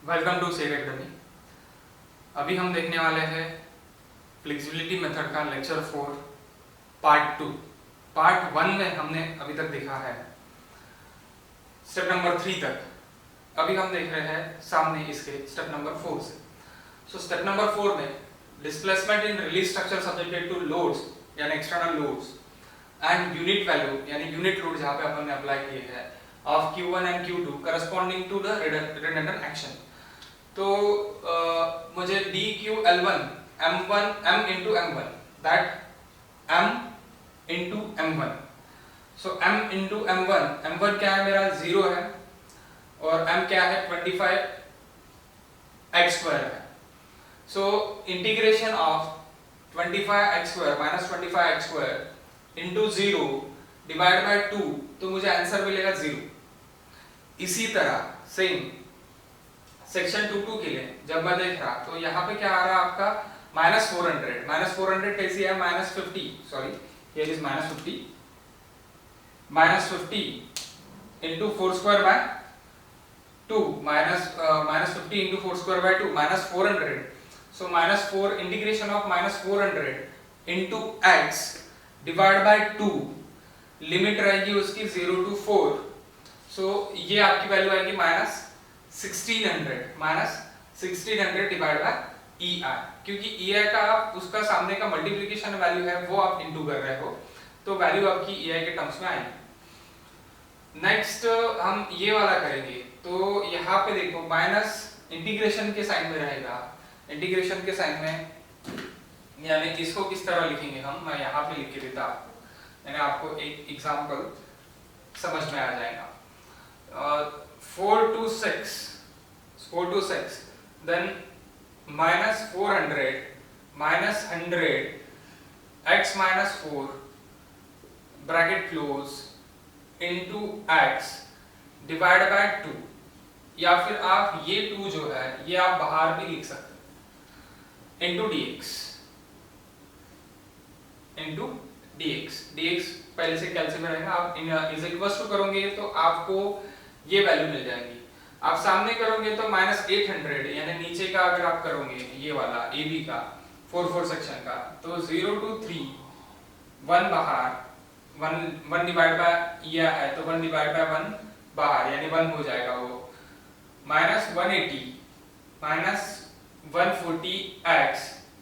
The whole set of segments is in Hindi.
Welcome to said academy. अभी हम देखने वाले हैं फ्लेक्सिबिलिटी मेथड का लेक्चर 4 पार्ट 2। पार्ट 1 में हमने अभी तक देखा है स्टेप नंबर 3 तक। अभी हम देख रहे हैं सामने इसके स्टेप नंबर 4 से। सो स्टेप नंबर 4 में displacement in release structure subjected to loads यानी external loads and unit value यानी यूनिट लोड जहाँ पे अपन ने अप्लाई किए हैं of Q1 and Q2 corresponding to the redundant action. तो मुझे DQL1 M1 M into M1 that M into M1। So M into M1, M1 क्या है मेरा 0 है और M क्या है 25 x स्क्वायर है। So integration of 25 x square minus 25 x square into 0 divide by 2, तो मुझे आंसर मिलेगा 0। इसी तरह सेम सेक्शन 2 के लिए जब मैं देख रहा तो यहाँ पे क्या आ रहा है आपका -400 कैसी है -50 sorry here is -50 into 4 square by 2 -50 into 4 square by 2 -400। so -4 integration of -400 into x divide by 2 limit रहेगी उसकी 0 to 4। so ये आपकी वैल्यू आएगी -1600 डिवाइड बाय EI, क्योंकि EI का आप उसका सामने का मल्टीप्लिकेशन वैल्यू है वो आप इनटू कर रहे हो तो वैल्यू आपकी EI के टर्म्स में आएगी। नेक्स्ट हम ये वाला करेंगे तो यहाँ पे देखो माइनस इंटीग्रेशन के साइन में रहेगा। इंटीग्रेशन के साइन में यानी इसको किस तरह लिखेंगे हम, मैं यहाँ पे लिख के देता आपको, यानी आपको एक एग्जांपल समझ में आ जाएगा। 4 to 6 then -400 -100 x minus 4 bracket close into x divide by 2, या फिर आप ये 2 जो है ये आप बाहर भी लिख सकते हैं into dx पहले से कैलसी में रहेगा। आप इज इक्वल्स टू करोगे तो आपको ये वैल्यू मिल जाएगी। आप सामने करोगे तो -800 यानी नीचे का अगर आप करोगे ये वाला AB का 4 सेक्शन का तो 0 to 3 1 बाहर 1 डिवाइड बाय ये है तो 1 डिवाइड बाय 1 बाहर यानी 1 हो जाएगा वो -180 -140 x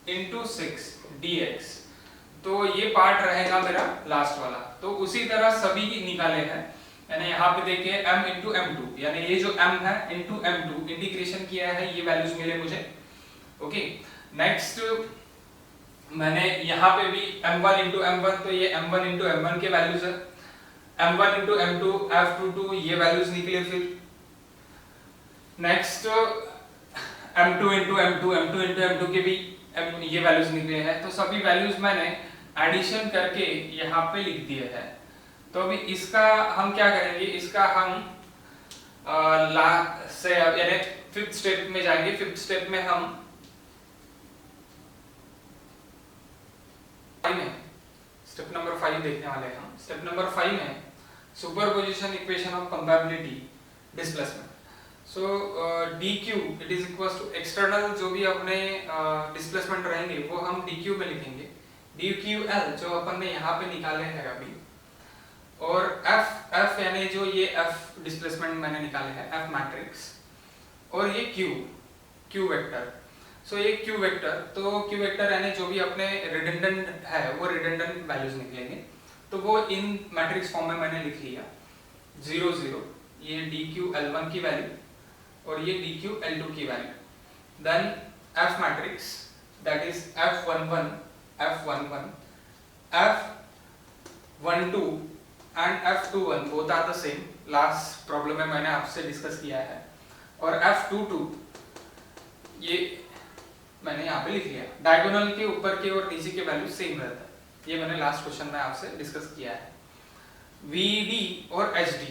into 6 dx। तो ये पार्ट रहेगा मेरा लास्ट वाला। तो उसी तरह सभी निकाले हैं, यानी यहाँ पे देखिए m into M2 यानी ये जो m है into M2 इंटीग्रेशन किया है ये वैल्यूज मिले मुझे। ओके नेक्स्ट मैंने यहाँ पे भी M1 into M1 तो ये M1 into M1 के वैल्यूज है। M1 into M2 F22 ये वैल्यूज निकले। फिर नेक्स्ट M2 into M2 के भी ये वैल्यूज निकले हैं। तो सभी वैल्यूज मैंने एडिशन करके यहाँ पे लिख दिए हैं। तो अभी इसका हम क्या करेंगे, इसका हम यानी 5th स्टेप में जाएंगे। 5th स्टेप में हम स्टेप नंबर 5 देखने वाले हैं। हम स्टेप नंबर 5 में superposition equation of compatibility displacement. So dq it is equals to external जो भी अपने डिस्प्लेसमेंट रहेंगे वो हम dq में लिखेंगे। dql जो अपन ने यहाँ पे निकाले हैं अभी, और f यानी जो ये f डिस्प्लेसमेंट मैंने निकाले हैं f मैट्रिक्स, और ये q वेक्टर। सो ये q वेक्टर, तो q वेक्टर यानी जो भी अपने रिडंडेंट है वो रिडंडेंट वैल्यूज निकलेंगे तो वो इन मैट्रिक्स फॉर्म में मैंने लिख लिया 0 0 ये dql1 की वैल्यू और ये dql2 की value. Then f matrix that is f11 f12 and F21 both are the same। Last problem में मैंने आपसे डिस्कस किया है। और F22 ये मैंने यहाँ पे लिख लिया। डायगोनल के ऊपर के और नीचे के वैल्यू सेम रहता है, ये मैंने लास्ट क्वेश्चन में आपसे डिस्कस किया है। VD और HD,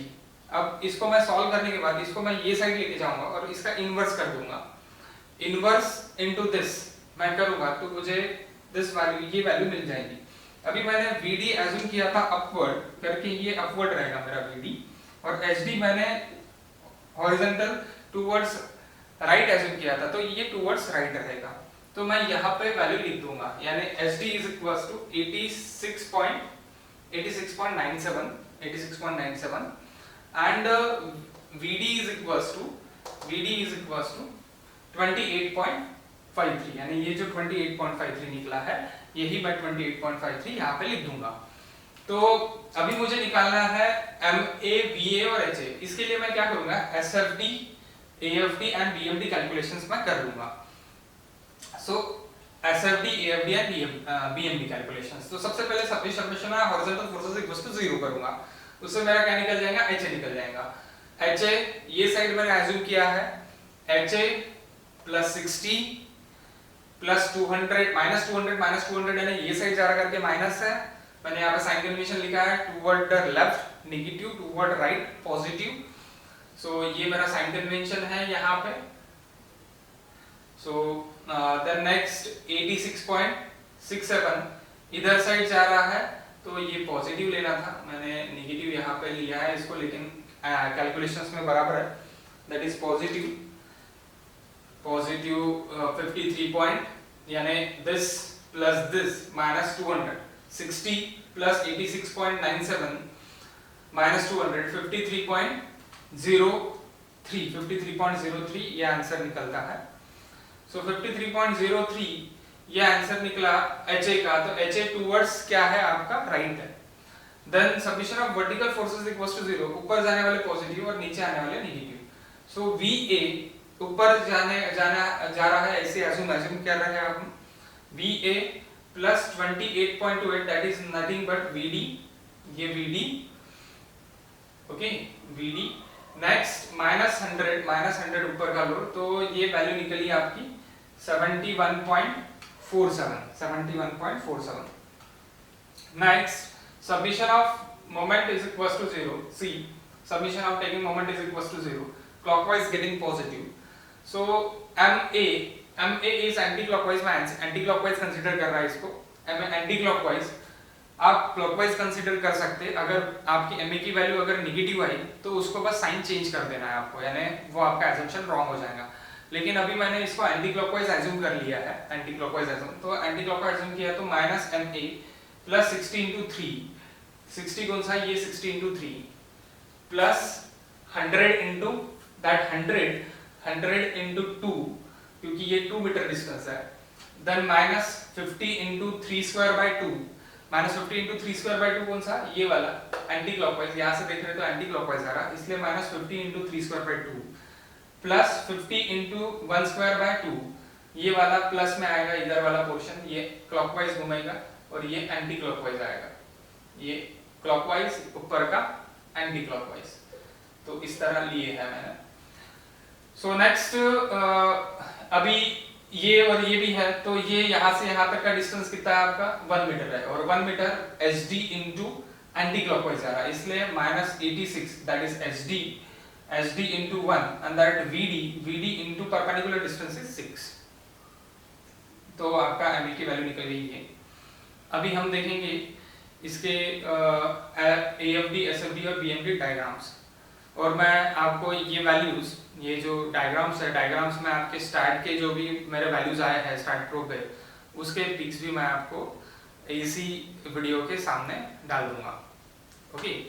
अब इसको मैं सॉल्व करने के बाद इसको मैं ये साइड लेके जाऊंगा और इसका इनवर्स कर दूंगा। इनवर्स इनटू दिस मैं करूंगा तो मुझे दिस वैल्यू ये वैल्यू मिल जाएगी। अभी मैंने VD एज्यूम किया था अपवर्ड करके, ये अपवर्ड रहेगा मेरा VD, और HD मैंने हॉरिजॉन्टल टुवर्ड्स राइट एज्यूम किया था, तो ये टूवर्ड्स राइट रहेगा। तो मैं यहाँ पे वैल्यू लिख दूंगा, यानी SD is equals to 86.97 and VD is equals to 28.53, यानी ये जो 28.53 निकला है यही मैं 28.53 यहाँ पे लिख दूंगा। तो अभी मुझे निकालना है MA, VA और HA। इसके लिए मैं क्या करूंगा, SFD, AFD and BMD calculations मैं कर लूंगा। सो SFD, AFD and BMD calculations. तो सबसे पहले सब्मिशन में हॉरिजॉन्टल फोर्सेस इक्वल्स टू 0 करूंगा, उससे मेरा क्या निकल जाएगा, HA निकल जाएगा। HA ये साइड मैंने एज्यूम किया है, HA प्लस 60 प्लस 200 माइनस 200 यानी ये साइड जा रहा करके माइनस है। मैंने यहाँ पे साइन कन्वेंशन लिखा है, toward the left negative, toward right positive. So ये मेरा साइन कन्वेंशन है यहाँ पे। सो देन नेक्स्ट 86.67 इधर साइड जा रहा है, तो ये पॉजिटिव लेना था, मैंने नेगेटिव यहाँ पे लिया है इसको, लेकिन कैलकुलेशंस में बराबर है, दैट इज पॉजिटिव 53 पॉइंट, यानी this plus this minus 200, 60 plus 86.97 minus 200, 53.03 ये आंसर निकलता है। सो 53.03 ये आंसर निकला HA का, तो HA टूवर्ड्स क्या है आपका, राइट है। Then submission of vertical forces equals to 0, ऊपर जाने वाले पॉजिटिव और नीचे आने वाले नेगेटिव। सो VA ऊपर जा रहा है, ऐसे एज्यूम कर रहे हैं हम, VA plus 28.28 that is nothing but VD, ये VD, okay VD। Next minus 100 ऊपर का लो, तो ये वैल्यू निकली आपकी 71.47। Next submission of moment is equals to 0, C submission of taking moment is equals to 0, clockwise getting positive. So MA is anti clockwise, मैं एंटी क्लॉकवाइज कंसीडर कर रहा है इसको, एंटी क्लॉकवाइज। आप क्लॉकवाइज कंसीडर कर सकते, अगर आपकी MA की वैल्यू अगर नेगेटिव आई तो उसको बस साइन चेंज कर देना है आपको, यानी वो आपका एजम्पशन रॉन्ग हो जाएगा। लेकिन अभी मैंने इसको एंटी क्लॉकवाइज एज्यूम कर लिया है, एंटी क्लॉकवाइज एज्यूम, तो एंटी क्लॉकवाइज एज्यूम किया तो माइनस MA प्लस 60 into 3, 60 कौन सा, ये 60 into 3 plus 100 into that 100 into 2, क्योंकि ये 2 मीटर डिस्टेंस है। Then minus 50 into 3 square by 2, minus 50 into 3 square by 2 कौन सा, ये वाला एंटी क्लॉकवाइज, यहाँ से देख रहे तो एंटी क्लॉकवाइज आ रहा, इसलिए minus 50 into 3 square by 2 plus 50 into 1 square by 2, ये वाला प्लस में आएगा, इधर वाला पोर्शन ये क्लॉकवाइज घुमाएगा और ये एंटी क्लॉकवाइज आएगा, ये क्लॉकवाइज ऊपर का एंटी क्लॉकवाइज। तो इस तरह लिए है मैंने। सो नेक्स्ट अभी ये और ये भी है, तो ये यहाँ से यहाँ तक का डिस्टेंस कितना है आपका, 1 मीटर है, और 1 metre HD into anti clockwise आ रहा है, इसलिए minus 86 that is HD into 1 and that VD into perpendicular distance is 6। तो आपका MA की वैल्यू निकल गई है। अभी हम देखेंगे इसके AFD, SFD और BMD डायग्राम्स, और मैं आपको ये वैल्यूज, ये जो डायग्राम्स है, डायग्राम्स में आपके स्टार्ट के जो भी मेरे वैल्यूज आए हैं स्टार्ट प्रो पे, उसके पिक्स भी मैं आपको इसी वीडियो के सामने डाल दूंगा। ओके,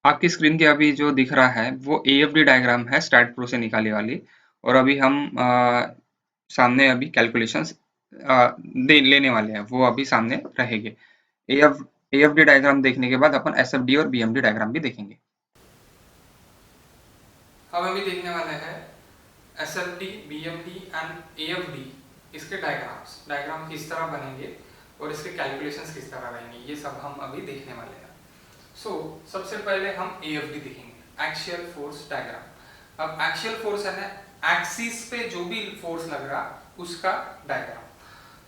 आपकी स्क्रीन के अभी जो दिख रहा है वो AFD डायग्राम है स्टार्ट प्रो से निकाली वाली, और अभी हम सामने अभी कैलकुलेशंस लेने वाले हैं, वो अभी सामने रहेंगे। AFD डायग्राम देखने के बाद अपन SFD और BMD डायग्राम भी देखेंगे। अब अभी देखने वाले हैं SFD, BMD एंड AFD, इसके डायग्राम किस तरह बनेंगे और इसके कैलकुलेशंस किस तरह रहेंगे, ये सब हम अभी देखने वाले हैं। सो सबसे पहले हम AFD देखेंगे, एक्सियल फोर्स डायग्राम। अब एक्सियल फोर्स है ना, एक्सिस पे जो भी फोर्स लग रहा उसका डायग्राम।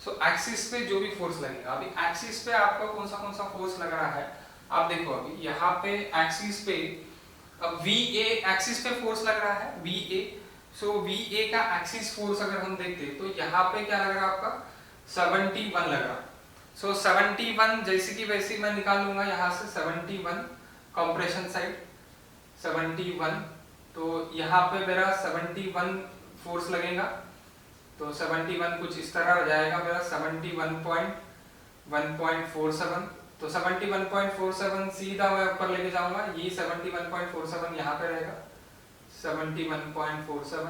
सो एक्सिस पे जो भी फोर्स लगेगा, अभी एक्सिस पे आपका कौन सा फोर्स लग रहा है, आप देखो अभी यहाँ पे एक्सिस पे अब VA एक्सिस पे फोर्स लग रहा है, VA। सो VA का एक्सिस फोर्स अगर हम देखते तो यहाँ पे क्या लग रहा है आपका, 71 लग रहा। सो 71 जैसी की वैसी मैं निकाल लूंगा यहाँ से, 71 कंप्रेशन साइड 71 तो यहाँ पे मेरा 71 फोर्स लगेगा, तो 71 कुछ इस तरह हो जाएगा मेरा 71.147। तो 71.47 सीधा मैं ऊपर लेके जाऊंगा, ये 71.47 यहाँ पे रहेगा 71.47।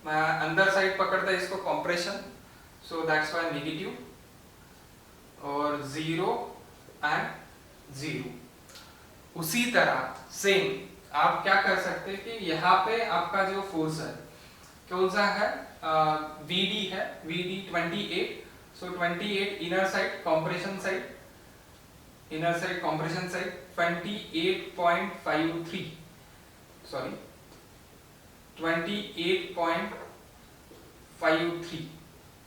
मैं अंदर साइड पकड़ता है इसको compression, so that's why negative और 0 एंड 0। उसी तरह सेम आप क्या कर सकते हैं कि यहाँ पे आपका जो फोर्स है कौन सा है, VD है, VD 28। सो 28 inner side compression side, inner side compression side 28.53, sorry 28.53।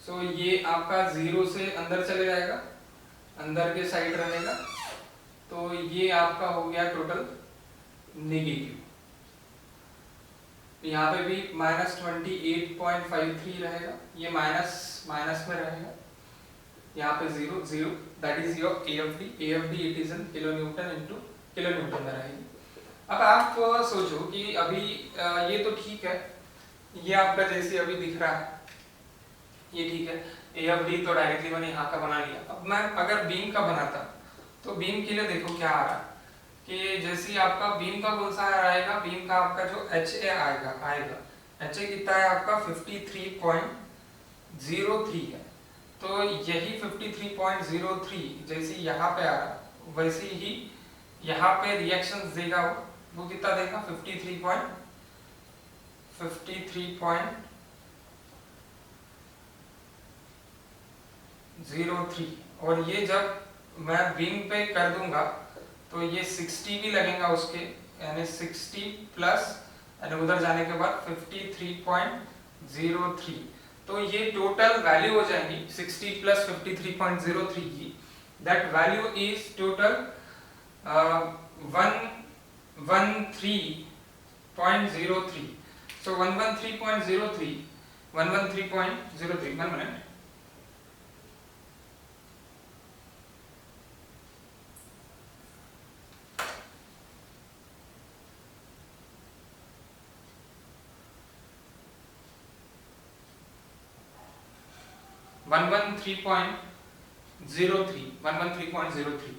सो ये आपका 0 से अंदर चले जाएगा, अंदर के साइड रहेगा, तो ये आपका हो गया टोटल नेगेटिव। यहाँ पे भी -28.53 रहेगा, ये माइनस में रहेगा, यहाँ पे 0 0, that is your AFD it is in kilo Newton into kilo Newton में रहेगी। अब आप सोचो कि अभी ये तो ठीक है, ये आपका जैसे अभी दिख रहा है ये ठीक है, AFD तो डायरेक्टली मैंने यहाँ का बना लिया। अब मैं अगर बीम का बनाता तो बीम के लिए देखो क्या आ रहा है कि जैसे आपका बीम का कौन सा आएगा, बीम का आपका जो HA आएगा HA कितना है आपका 53.03 है। तो यही 53.03 जैसे यहाँ पे आ रहा वैसे ही यहाँ पे रिएक्शंस देगा, वो कितना देगा 53.03। और ये जब मैं बीम पे कर दूंगा तो ये 60 भी लगेगा उसके, यानी 60 प्लस यानी उधर जाने के बाद 53.03। तो ये टोटल वैल्यू हो जाएगी 60 प्लस 53.03 की, that value is total 113.03। So 113.03 1 minute, 113.03।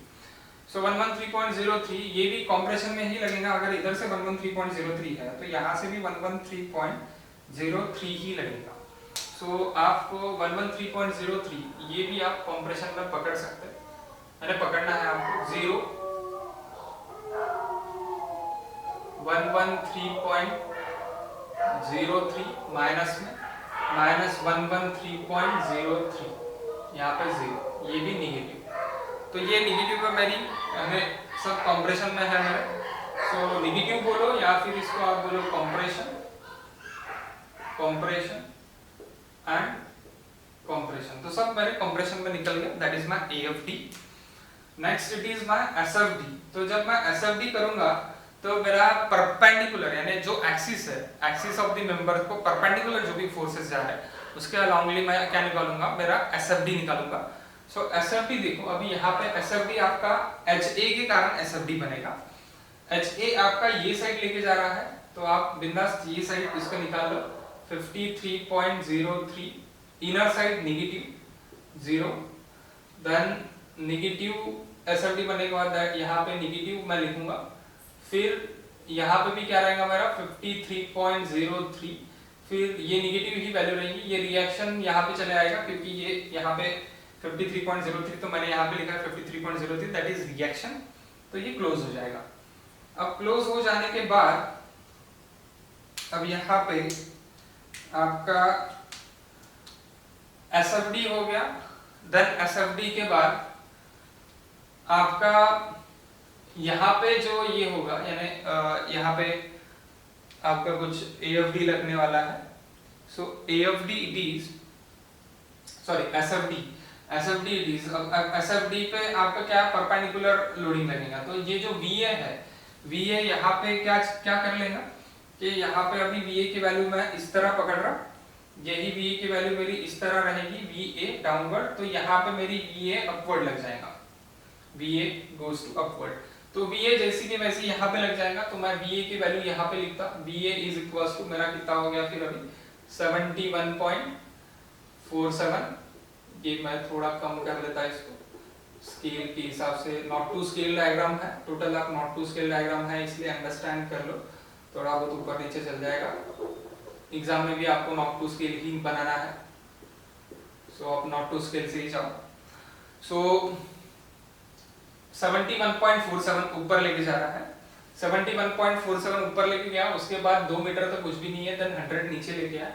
सो 113.03 ये भी कंप्रेशन में ही लगेगा, अगर इधर से 113.03 है तो यहाँ से भी 113.03 ही लगेगा। सो आपको 113.03 ये भी आप कंप्रेशन में पकड़ सकते हैं, मैंने पकड़ना है आपको 113.03 माइनस में -113.03, यहाँ पे 0, ये भी नेगेटिव। तो ये नेगेटिव है मेरी, सब कंप्रेशन में है मेरे। सो नेगेटिव बोलो या फिर इसको आप बोलो कंप्रेशन एंड कंप्रेशन, तो सब मेरे कंप्रेशन में निकल गया, that is my AFD। Next it is my SFD। तो जब मैं SFD करूंगा तो मेरा परपेंडिकुलर यानी जो एक्सिस है, एक्सिस ऑफ द मेंबर को परपेंडिकुलर जो भी फोर्सेस जा रहा है उसके अलॉन्गली मैं क्या निकालूंगा, मेरा SFD निकालूंगा। सो SFD देखो, अभी यहाँ पे SFD आपका HA के कारण SFD बनेगा। HA आपका ये साइड लेके जा रहा है, तो आप बिंदास ये साइड इसको निकाल लो 53.03, inner side negative 0, then negative SFD बनने के बाद यहाँ पे नेगेटिव मैं लिखूंगा, फिर यहाँ पे भी क्या रहेगा मेरा 53.03, फिर ये नेगेटिव ही वैल्यू रहेगी, ये रिएक्शन यहाँ पे चले आएगा क्योंकि ये यहाँ पे 53.03 तो मैंने यहाँ पे लिखा है 53.03, दैट इज रिएक्शन, तो ये क्लोज हो जाएगा। अब क्लोज हो जाने के बाद अब यहाँ पे आपका SFD हो गया, देन SFD के बाद आपका यहाँ पे जो ये होगा यानी यहाँ पे आपका कुछ AFD लगने वाला है। सो AFD it is sorry SFD it is, SFD पे आपका क्या परपेंडिकुलर लोडिंग लगेगा, तो ये जो VA है, VA यहाँ पे क्या कर लेगा कि यहाँ पे अभी VA की वैल्यू मैं इस तरह पकड़ रहा, यही VA की वैल्यू मेरी इस तरह रहेगी, VA डाउनवर्ड, तो यहाँ पे मेरी VA अपवर्ड लग जाएगा, VA गोज टू अपवर्ड। तो VA जैसी की वैसी यहाँ पे लग जाएगा, तो मैं VA की वैल्यू यहाँ पे लिखता, VA इज इक्वल टू मेरा कितना हो गया फिर अभी 71.47। ये मैं थोड़ा कम कर लेता इसको स्केल के हिसाब से, नॉट टू स्केल डायग्राम है, टोटल आप नॉट टू स्केल डायग्राम है इसलिए अंडरस्टैंड कर लो, थोड़ा बहुत ऊपर नीचे चल जाएगा। एग्जाम में भी आपको नॉट टू स्केल ही बनाना है, सो आप नॉट टू स्केल से ही जाओ। सो 71.47 ऊपर लेके जा रहा है, 71.47 ऊपर लेके गया, उसके बाद 2 मीटर तक कुछ भी नहीं है, देन 100 नीचे लेके आया,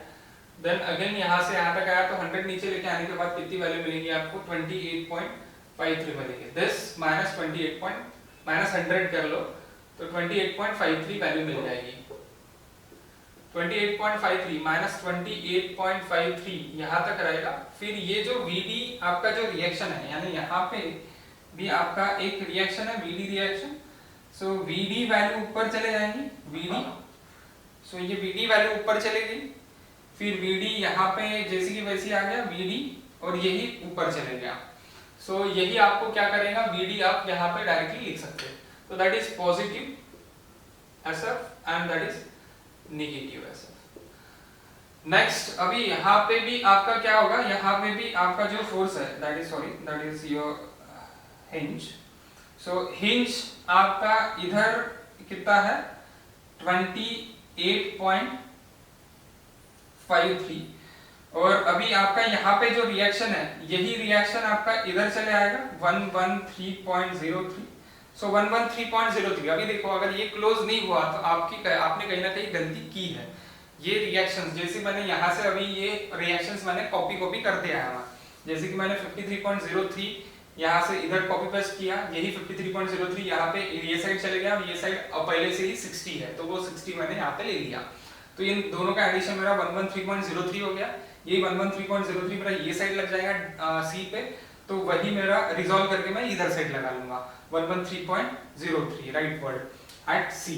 देन अगेन यहाँ से यहाँ तक आया, तो 100 नीचे लेके आने के बाद कितनी वैल्यू मिलेगी आपको 28.53 मिलेगी। दिस माइनस 100 कर लो तो 28.53 वैल्यू मिल जाएगी। 28.53 माइनस 28.53 यहाँ तक रहेगा। फिर ये जो VD आपका जो रिएक्शन है, यानी यहाँ पे भी आपका एक रिएक्शन है VD रिएक्शन, सो VD वैल्यू ऊपर चले जाएंगी, VD, सो ये VD वैल्यू ऊपर चलेगी, फिर VD यहाँ पे जैसी की वैसी आ गया VD, और यही ऊपर चले गया। सो यही आपको क्या करेगा, VD आप यहाँ पे डायरेक्टली लिख सकते हैं, तो that is positive SF and that is negative SF। Next अभी यहाँ पे भी आपका क्या होगा, यहाँ पे भी आपका जो फोर्स है that is your hinge, so hinge आपका इधर कितना है 28.53, और अभी आपका यहाँ पे जो रिएक्शन है यही रिएक्शन आपका इधर चले आएगा 113.03, सो 113.03। अभी देखो अगर ये क्लोज नहीं हुआ तो आपने कहीं ना कहीं गलती की है। ये रिएक्शंस जैसे मैंने यहाँ से अभी ये रिएक्शंस मैंने कॉपी कर दिया है, जैसे कि मैंने 53.03 यहाँ से इधर कॉपी पेस्ट किया, यही 53.03 यहाँ पे ये साइड चले गया, और ये साइड पहले से ही 60 है तो वो 60 मैंने यहाँ पे ले लिया, तो इन दोनों का एडिशन मेरा 113.03 हो गया। ये 113.03 मेरा ये साइड लग जाएगा C पे, तो वही मेरा रिजॉल्व करके मैं इधर साइड लगा लूंगा 113.03 राइट वर्ड एट C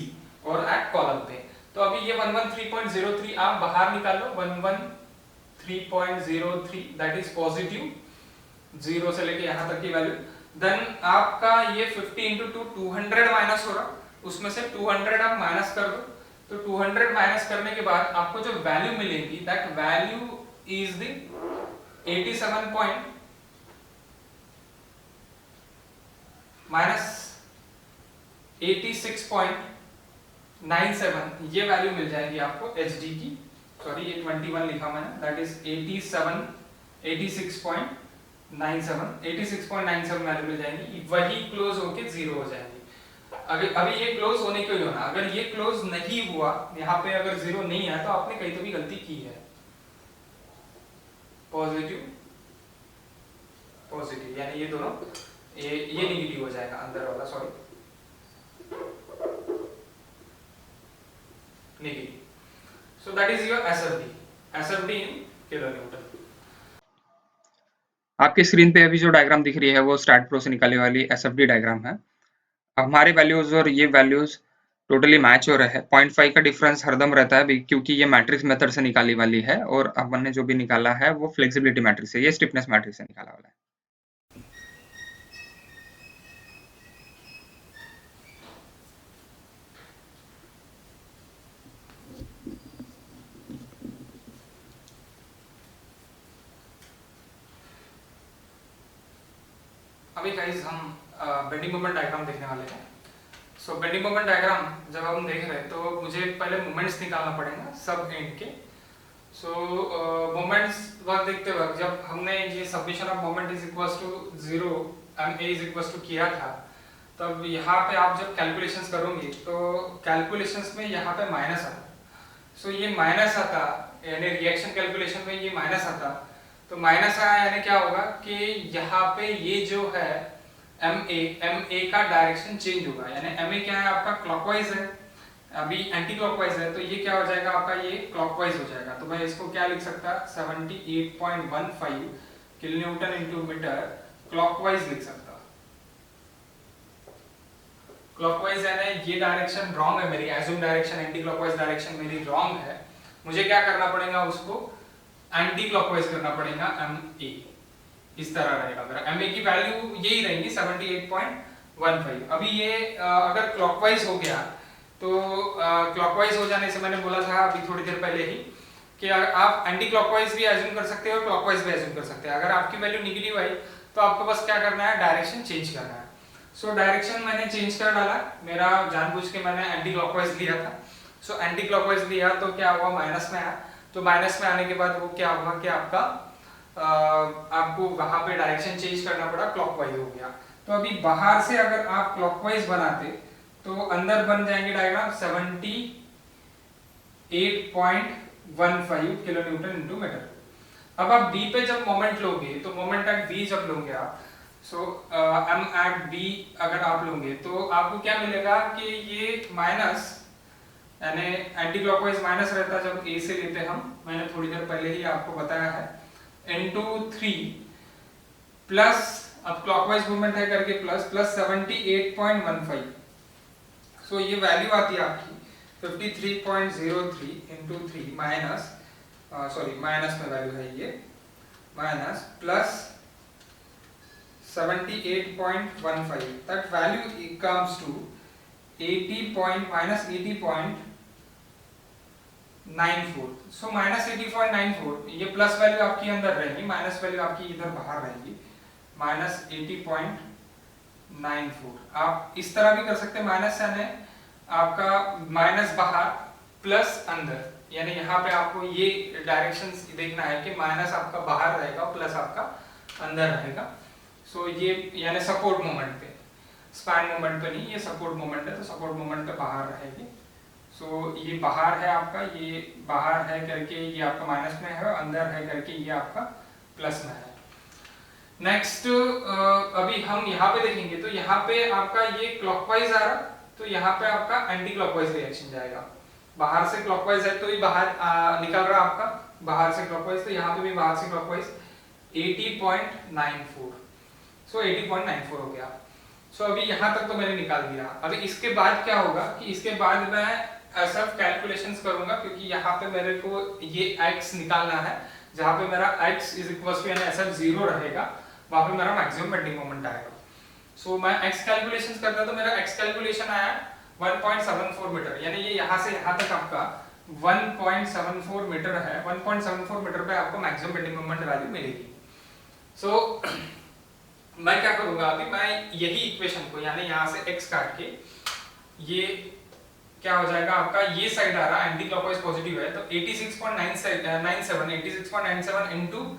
और एट कॉलम पे। तो अभी ये 113.03 आप बाहर निकाल लो, 113.03 दैट इज पॉजिटिव, 0 से लेके यहाँ तक की वैल्यू। देन आपका ये 50 into 200 माइनस हो रहा, उसमें से 200 आप माइनस कर दो, तो 200 माइनस करने के बाद आपको जो वैल्यू मिलेगी that value is the 87 point minus 86.97, ये वैल्यू मिल जाएगी आपको HD की, सॉरी ये 21 लिखा मैंने, दैट इज 86.97 वैल्यू मिल जाएंगी, वही क्लोज होके 0 हो जाएंगी। अभी ये क्लोज होने क्यों नहीं होना, अगर ये क्लोज नहीं हुआ, यहाँ पे अगर 0 नहीं है तो आपने कहीं तो भी गलती की है। पॉजिटिव यानी ये दोनों, ये नेगेटिव हो जाएगा अंदर वाला, sorry negative. So that is your SFD in kilonewton. आपके स्क्रीन पे अभी जो डायग्राम दिख रही है वो स्टार्ट प्रो से निकालने वाली SFD डायग्राम है। हमारे वैल्यूज और ये वैल्यूज टोटली मैच हो रहे हैं, 0.5 का डिफरेंस हरदम रहता है क्योंकि ये मैट्रिक्स मेथड से निकाली वाली है, और अपन ने जो भी निकाला है वो फ्लेक्सिबिलिटी मैट्रिक्स है, ये स्टिफनेस मैट्रिक्स से निकाला वाला है। अभी गाइस हम बेंडिंग मोमेंट डायग्राम देखने वाले हैं। सो बेंडिंग मोमेंट डायग्राम जब हम देख रहे हैं तो मुझे पहले मोमेंट्स निकालना पड़ेगा सब एंड के। सो मोमेंट्स वक्त देखते वक्त जब हमने ये submission of moment is equals to 0 and A is equals to किया था, तब यहाँ पे आप जब कैलकुलेशंस करोगे तो कैलकुलेशंस में यहाँ पे माइनस आता। सो ये माइनस आता यानी रिएक्शन कैलकुलेशन में ये माइनस आता, तो माइनस आया यानी क्या होगा कि यहाँ पे ये जो है MA का डायरेक्शन चेंज होगा, यानी MA क्या है आपका क्लॉकवाइज है, अभी एंटी क्लॉकवाइज है, तो ये क्या हो जाएगा आपका ये क्लॉकवाइज हो जाएगा। तो मैं इसको क्या लिख सकता 78.15 किलोन्यूटन इंटू मीटर क्लॉकवाइज लिख सकता। क्लॉकवाइज यानी ये डायरेक्शन रॉन्ग है मेरी, assume direction anti clockwise direction मेरी रॉन्ग है, मुझे क्या करना पड़ेगा उसको एंटी क्लॉकवाइज करना पड़ेगा MA, इस तरह रहेगा मेरा। MA की वैल्यू यही रहेगी 15। अभी ये अगर क्लॉकवाइज हो गया तो क्लॉकवाइज हो जाने से मैंने बोला था अभी थोड़ी देर पहले ही कि आप एंटी क्लॉकवाइज भी एज्यूम कर सकते हैं और क्लॉकवाइज भी एज्यूम कर सकते हैं। अगर आपकी वैल्यू नेगेटिव आई तो आपको बस क्या करना है, डायरेक्शन चेंज करना है। सो डायरेक्शन मैंने चेंज कर डाला, मेरा जानबूझ के मैंने एंटी क्लॉकवाइज लिया था। सो एंटी क्लॉकवाइज लिया तो क्या हुआ, माइनस में आया। तो माइनस में आने के बाद वो क्या हुआ कि आपका आपको वहां पे डायरेक्शन चेंज करना पड़ा, क्लॉकवाइज हो गया। तो अभी बाहर से अगर आप क्लॉकवाइज बनाते तो अंदर बन जाएंगे diagram 78.15 kilo newton into meter. अब आप बी पे जब मोमेंट लोगे तो मोमेंट एट बी जब लोगे आप, सो एम एट बी अगर आप लोगे तो आपको क्या मिलेगा कि ये माइनस, यानी एंटी क्लॉकवाइज माइनस रहता जब ए से लेते हम, मैंने थोड़ी देर पहले ही आपको बताया है, इनटू 3 प्लस, अब क्लॉकवाइज मूवमेंट है करके प्लस 78.15। सो ये वैल्यू आती है आपकी 53.03 इंटू 3 माइनस, सॉरी माइनस में वैल्यू है ये, minus plus 78.15, that value comes to 80.94। So minus 80.94, ये प्लस वैल्यू आपकी अंदर रहेगी, माइनस वैल्यू आपकी इधर बाहर रहेगी, माइनस 80.94। आप इस तरह भी कर सकते हैं, माइनस यानी आपका माइनस बाहर प्लस अंदर, यानी यहाँ पे आपको ये डायरेक्शंस देखना है कि माइनस आपका बाहर रहेगा प्लस आपका अंदर रहेगा। सो ये यानी सपोर्ट मोमेंट पे, स्पैन मोमेंट पे नहीं, ये सपोर्ट मोमेंट है तो सपोर्ट मोमेंट पे बाहर रहेगी। सो ये बाहर है आपका, ये बाहर है करके ये आपका माइनस में है, अंदर है करके ये आपका प्लस में है। नेक्स्ट अभी हम यहाँ पे देखेंगे तो यहाँ पे आपका ये क्लॉकवाइज आ रहा, तो यहाँ पे आपका एंटी क्लॉकवाइज रिएक्शन जाएगा। बाहर से क्लॉकवाइज है तो ये बाहर निकल रहा आपका, बाहर से क्लॉकवाइज, तो यहाँ पे भी बाहर से क्लॉकवाइज 80.94। सो 80.94 हो गया। सो अभी यहाँ तक तो मैंने निकाल दिया। अभी इसके बाद क्या होगा कि इसके बाद मैं सिर्फ कैलकुलेशंस करूंगा, क्योंकि यहाँ पे मेरे को ये x निकालना है, जहाँ पे मेरा x is equal to SF 0 रहेगा, वहां पे मेरा मैक्सिमम बेंडिंग मोमेंट आएगा। सो मैं x कैलकुलेशंस करता तो मेरा x कैलकुलेशन आया 1.74 मीटर, यानी ये यहाँ से यहाँ तक आपका 1.74 मीटर है। 1.74 मीटर पे आपको मैक्सिमम बेंडिंग मोमेंट वैल्यू मिलेगी। सो मैं क्या करूंगा, अभी मैं यही इक्वेशन को, यानी यहाँ से x काट के, ये क्या हो जाएगा आपका, ये साइड आ रहा एंटी क्लॉकवाइज पॉजिटिव है तो 86.97 इनटू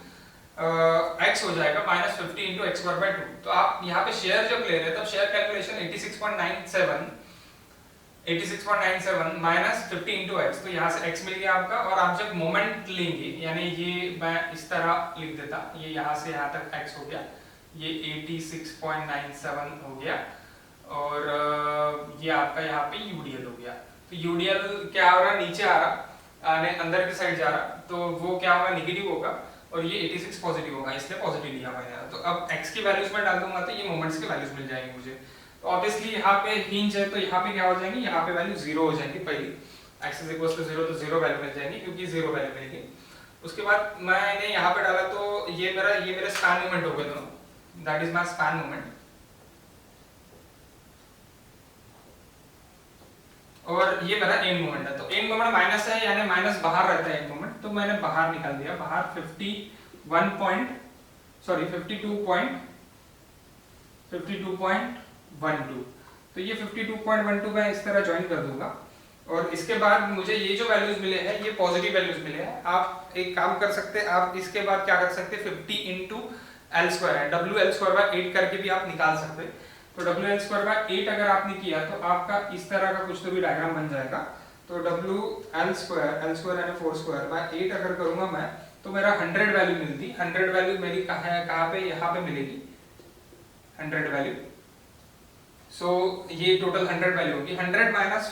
x हो जाएगा minus 50 into x square by 2। तो आप यहाँ पे शेयर जब ले रहे हैं तब share calculation 86.97 minus 50 into x, तो यहाँ से x मिल गया आपका। और आप जब मोमेंट लेंगे, यानी ये मैं इस तरह लिख देता, ये यहाँ से यहाँ तक x हो गया, ये 86.97 हो गया, और ये आपका यहाँ पे यूडीएल हो गया। तो यूडीएल क्या हो रहा है, नीचे आ रहा, अंदर की साइड जा रहा, तो वो क्या होगा, नेगेटिव होगा, और ये 86 पॉजिटिव होगा, इसलिए पॉजिटिव लिया मैंने। तो अब x की वैल्यूज में डाल दूंगा तो ये मोमेंट्स की वैल्यूज मिल जाएंगी मुझे। तो ऑब्वियसली यहाँ पे हिंज है तो यहाँ पे क्या हो जाएंगी, यहाँ पे वैल्यू 0 हो जाएंगी पहली, x इज इक्वल टू 0 तो 0 वैल्यू मिल जाएंगी, क्योंकि 0 वैल्यू मिलेगी। उसके बाद मैंने यहाँ पे डाला तो ये मेरा स्पैन मोमेंट हो गया दोनों, that is my span moment. और ये मेरा एंड मोमेंट है, तो एंड मोमेंट माइनस है, यानी माइनस बाहर रहता है एंड मोमेंट, तो मैंने बाहर निकाल दिया, बाहर 52.12। तो ये 52.12 मैं इस तरह ज्वाइन कर दूंगा। और इसके बाद मुझे ये जो वैल्यूज मिले हैं ये पॉजिटिव वैल्यूज मिले हैं। आप एक काम कर सकते हैं, आप इसके बाद क्या कर सकते हैं, 50 इंटू एल स्क्वायर है, WL² 8 करके भी आप निकाल सकते हैं। तो WL² 8 अगर आपने किया तो आपका इस तरह का कुछ तो भी डायग्राम बन जाएगा। तो WL² यानी 4² 8 अगर करूंगा मैं तो मेरा 100 वैल्यू मिलती, 100 वैल्यू मेरी कहाँ पे, यहाँ पे मिलेगी 100 वैल्यू। सो ये टोटल 100 वैल्यू होगी, 100 माइनस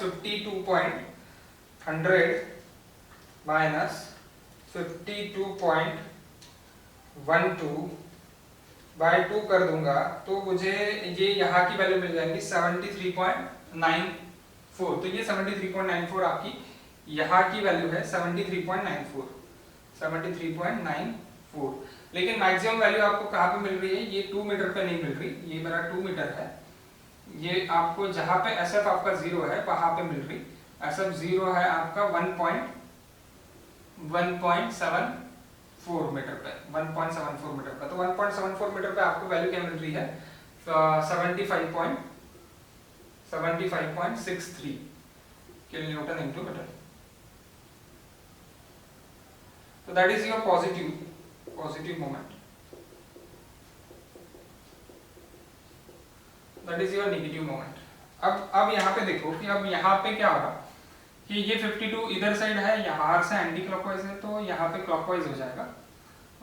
52.12 बाय 2 कर दूंगा तो मुझे ये यहाँ की वैल्यू मिल जाएंगी 73.94। तो ये 73.94 आपकी यहाँ की वैल्यू है, 73.94। लेकिन मैक्सिमम वैल्यू आपको कहाँ पे मिल रही है, ये 2 मीटर पे नहीं मिल रही, ये मेरा 2 मीटर है, ये आपको जहाँ पे एस एफ आपका 0 है वहाँ पे मिल रही, एस एफ 0 है आपका 1.74 मीटर पे, 1.74 मीटर पे। तो 1.74 मीटर पे आपको वैल्यू क्या मिल रही है, 75.63 किलो न्यूटन इंटू मीटर। तो that is your positive moment, that is your negative moment. अब यहाँ पे देखो कि अब यहाँ पे क्या होगा कि ये 52 इधर साइड है, यहाँ से एंटी क्लॉकवाइज है, तो यहाँ पे क्लॉकवाइज हो जाएगा,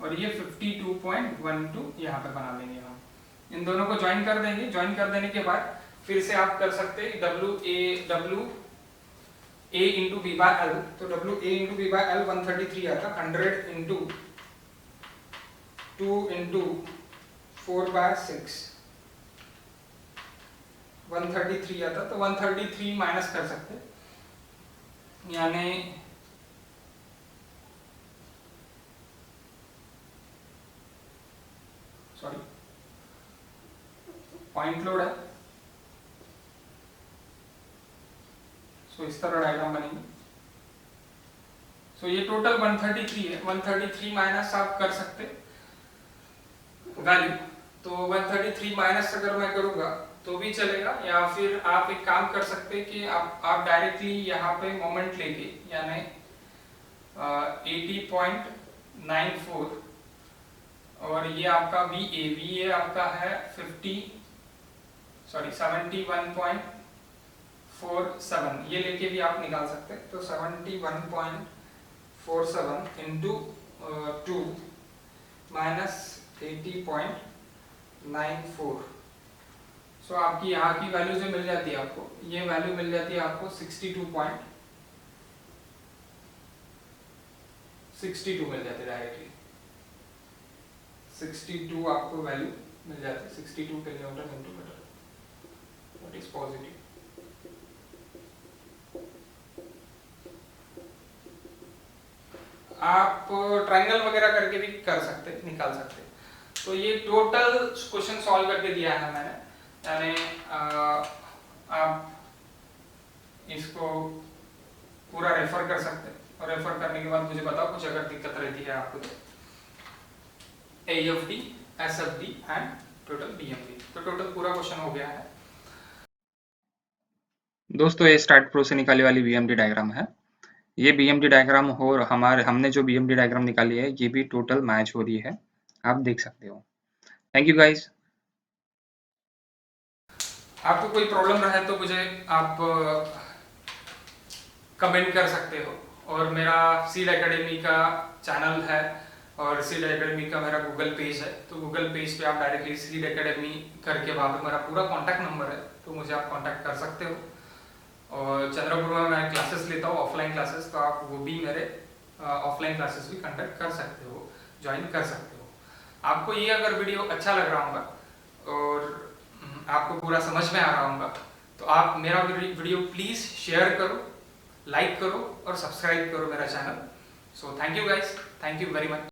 और ये 52.12 यहाँ पे बना लेंगे हम। इन दोनों को ज्वाइन कर देंगे। ज्वाइन कर देने के बाद फिर से आप कर सकते हैं W A into B by L. तो W A into B by L 133 आता, 100 इंटू 2 इंटू 4/6 133 आता। तो 133 माइनस कर सकते, यानी सॉरी पॉइंट लोड है, सो इस तरह डायग्राम बनेगी। सो ये टोटल 133 है, 133 माइनस आप कर सकते वैल्यू। तो 133 माइनस अगर मैं करूंगा तो भी चलेगा, या फिर आप एक काम कर सकते हैं कि आप डायरेक्टली यहाँ पे मोमेंट लेके, यानी 80.94 और ये आपका VA आपका है 71.47, ये लेके भी आप निकाल सकते हैं। तो 71.47 इंटू 2 माइनस 80.94, सो आपकी यहाँ की वैल्यू जो मिल जाती है आपको, ये वैल्यू मिल जाती है आपको 62 मिल जाती है डायरेक्टली। 62 आपको वैल्यू मिल जाती है, 62 kilo newton into meter, that is positive. आप ट्रायंगल वगैरह करके भी कर सकते, निकाल सकते। तो ये टोटल क्वेश्चन सॉल्व करके दिया है मैंने, यानी आप इसको पूरा रेफर कर सकते हैं, और रेफर करने के बाद मुझे बताओ कुछ अगर दिक्कत रहती है आपको तो। AFD, SFD and total BMD। तो टोटल पूरा क्वेश्चन हो गया है दोस्तों। ये स्टार्ट प्रो से निकाली वाली BMD डायग्राम है। ये BMD डायग्राम हो, हमने जो BMD डायग्राम निकाली है ये भी टोटल मैच हो रही है, आप देख सकते हो। Thank you guys. आपको कोई प्रॉब्लम रहे तो मुझे आप कमेंट कर सकते हो, और मेरा सीड एकेडमी का चैनल है और सीड एकेडमी का मेरा गूगल पेज है। तो गूगल पेज पे आप डायरेक्टली सीड एकेडमी करके वहाँ पे मेरा पूरा कॉन्टैक्ट नंबर है, तो मुझे आप कॉन्टैक्ट कर सकते हो। और चंद्रपुर में मैं क्लासेस लेता हूँ, ऑफलाइन क्लासेस, तो आप वो भी मेरे ऑफलाइन क्लासेस भी कंडक्ट कर सकते हो, ज्वाइन कर सकते हो। आपको ये अगर वीडियो अच्छा लग रहा होगा और आपको पूरा समझ में आ रहा होगा तो आप मेरा वीडियो प्लीज़ शेयर करो, लाइक करो और सब्सक्राइब करो मेरा channel. So thank you guys, thank you very much.